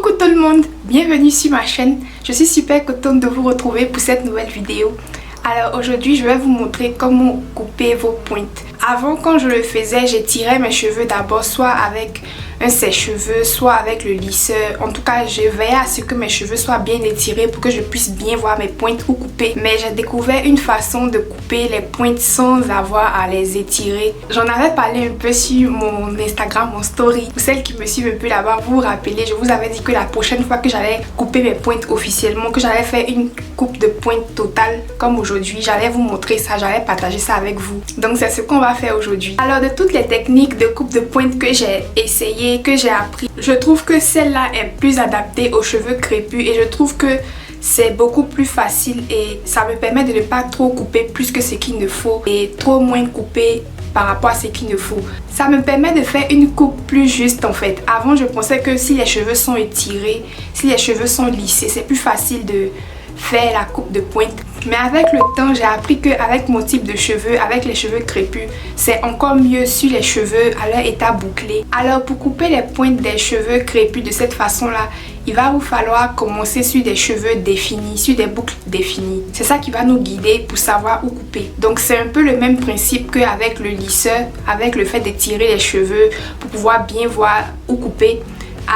Coucou tout le monde, bienvenue sur ma chaîne. Je suis super contente de vous retrouver pour cette nouvelle vidéo. Alors aujourd'hui, je vais vous montrer comment couper vos pointes. Avant, quand je le faisais, j'étirais mes cheveux d'abord soit avec un sèche-cheveux, soit avec le lisseur. En tout cas, je veillais à ce que mes cheveux soient bien étirés pour que je puisse bien voir mes pointes ou couper. Mais j'ai découvert une façon de couper les pointes sans avoir à les étirer. J'en avais parlé un peu sur mon Instagram, mon story. Pour celles qui me suivent un peu là-bas, vous vous rappelez, je vous avais dit que la prochaine fois que j'allais couper mes pointes officiellement, que j'allais faire une coupe de pointe totale comme aujourd'hui, j'allais vous montrer ça, j'allais partager ça avec vous. Donc c'est ce qu'on va faire aujourd'hui. Alors de toutes les techniques de coupe de pointe que j'ai essayé, que j'ai appris, je trouve que celle-là est plus adaptée aux cheveux crépus et je trouve que c'est beaucoup plus facile et ça me permet de ne pas trop couper plus que ce qu'il ne faut et trop moins couper par rapport à ce qu'il ne faut. Ça me permet de faire une coupe plus juste en fait. Avant, je pensais que si les cheveux sont étirés, si les cheveux sont lissés, c'est plus facile de faire la coupe de pointe. Mais avec le temps, j'ai appris qu'avec mon type de cheveux, avec les cheveux crépus, c'est encore mieux sur les cheveux à leur état bouclé. Alors pour couper les pointes des cheveux crépus de cette façon-là, il va vous falloir commencer sur des cheveux définis, sur des boucles définies. C'est ça qui va nous guider pour savoir où couper. Donc c'est un peu le même principe qu'avec le lisseur, avec le fait d'étirer les cheveux pour pouvoir bien voir où couper.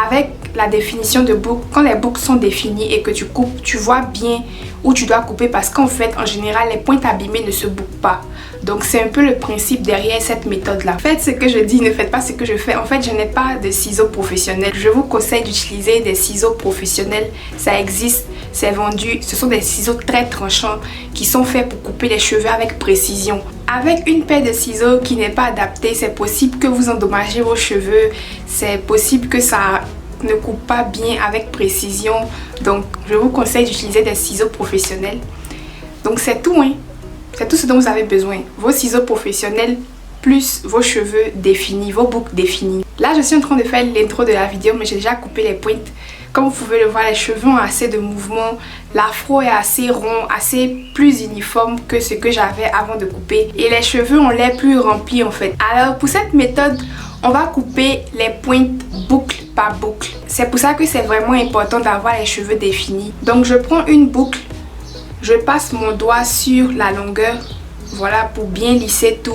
Avec la définition de boucle, quand les boucles sont définies et que tu coupes, tu vois bien où tu dois couper parce qu'en fait, en général, les pointes abîmées ne se bouclent pas. Donc c'est un peu le principe derrière cette méthode-là. Faites ce que je dis, ne faites pas ce que je fais. En fait, je n'ai pas de ciseaux professionnels. Je vous conseille d'utiliser des ciseaux professionnels. Ça existe, c'est vendu. Ce sont des ciseaux très tranchants qui sont faits pour couper les cheveux avec précision. Avec une paire de ciseaux qui n'est pas adaptée, c'est possible que vous endommagez vos cheveux. C'est possible que ça ne coupe pas bien avec précision. Donc, je vous conseille d'utiliser des ciseaux professionnels. Donc, c'est tout, hein. C'est tout ce dont vous avez besoin. Vos ciseaux professionnels plus vos cheveux définis, vos boucles définies. Là, je suis en train de faire l'intro de la vidéo, mais j'ai déjà coupé les pointes. Comme vous pouvez le voir, les cheveux ont assez de mouvement. L'afro est assez rond, assez plus uniforme que ce que j'avais avant de couper. Et les cheveux ont l'air plus remplis en fait. Alors, pour cette méthode, on va couper les pointes boucle par boucle. C'est pour ça que c'est vraiment important d'avoir les cheveux définis. Donc, je prends une boucle. Je passe mon doigt sur la longueur, voilà, pour bien lisser tout,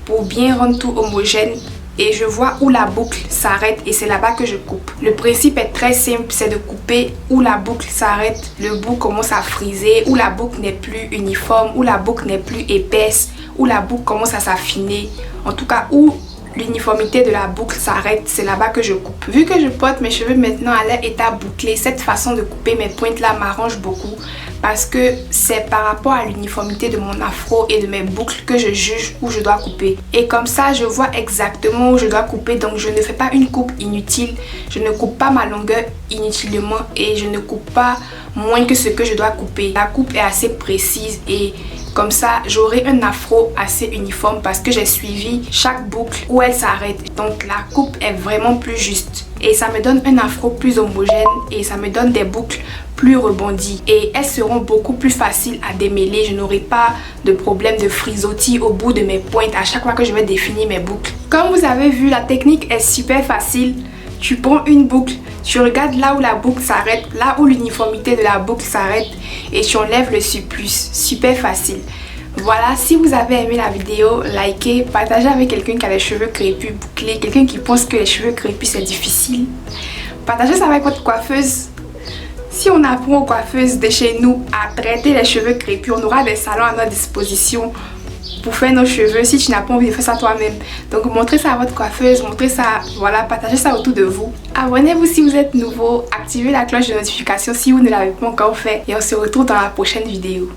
pour bien rendre tout homogène. Et je vois où la boucle s'arrête et c'est là-bas que je coupe. Le principe est très simple, c'est de couper où la boucle s'arrête, le bout commence à friser, où la boucle n'est plus uniforme, où la boucle n'est plus épaisse, où la boucle commence à s'affiner. En tout cas, où l'uniformité de la boucle s'arrête, c'est là-bas que je coupe. Vu que je porte mes cheveux maintenant à leur état bouclé, cette façon de couper mes pointes là m'arrange beaucoup parce que c'est par rapport à l'uniformité de mon afro et de mes boucles que je juge où je dois couper. Et comme ça, je vois exactement où je dois couper, donc je ne fais pas une coupe inutile, je ne coupe pas ma longueur inutilement et je ne coupe pas moins que ce que je dois couper. La coupe est assez précise et comme ça, j'aurai un afro assez uniforme parce que j'ai suivi chaque boucle où elle s'arrête. Donc la coupe est vraiment plus juste. Et ça me donne un afro plus homogène et ça me donne des boucles plus rebondies. Et elles seront beaucoup plus faciles à démêler. Je n'aurai pas de problème de frisottis au bout de mes pointes à chaque fois que je vais définir mes boucles. Comme vous avez vu, la technique est super facile. Tu prends une boucle, tu regardes là où la boucle s'arrête, là où l'uniformité de la boucle s'arrête et tu enlèves le surplus. Super facile. Voilà, si vous avez aimé la vidéo, likez, partagez avec quelqu'un qui a les cheveux crépus bouclés, quelqu'un qui pense que les cheveux crépus c'est difficile. Partagez ça avec votre coiffeuse. Si on apprend aux coiffeuses de chez nous à traiter les cheveux crépus, on aura des salons à notre disposition pour faire nos cheveux si tu n'as pas envie de faire ça toi-même. Donc montrez ça à votre coiffeuse, montrez ça, voilà, partagez ça autour de vous. Abonnez-vous si vous êtes nouveau, activez la cloche de notification si vous ne l'avez pas encore fait et on se retrouve dans la prochaine vidéo.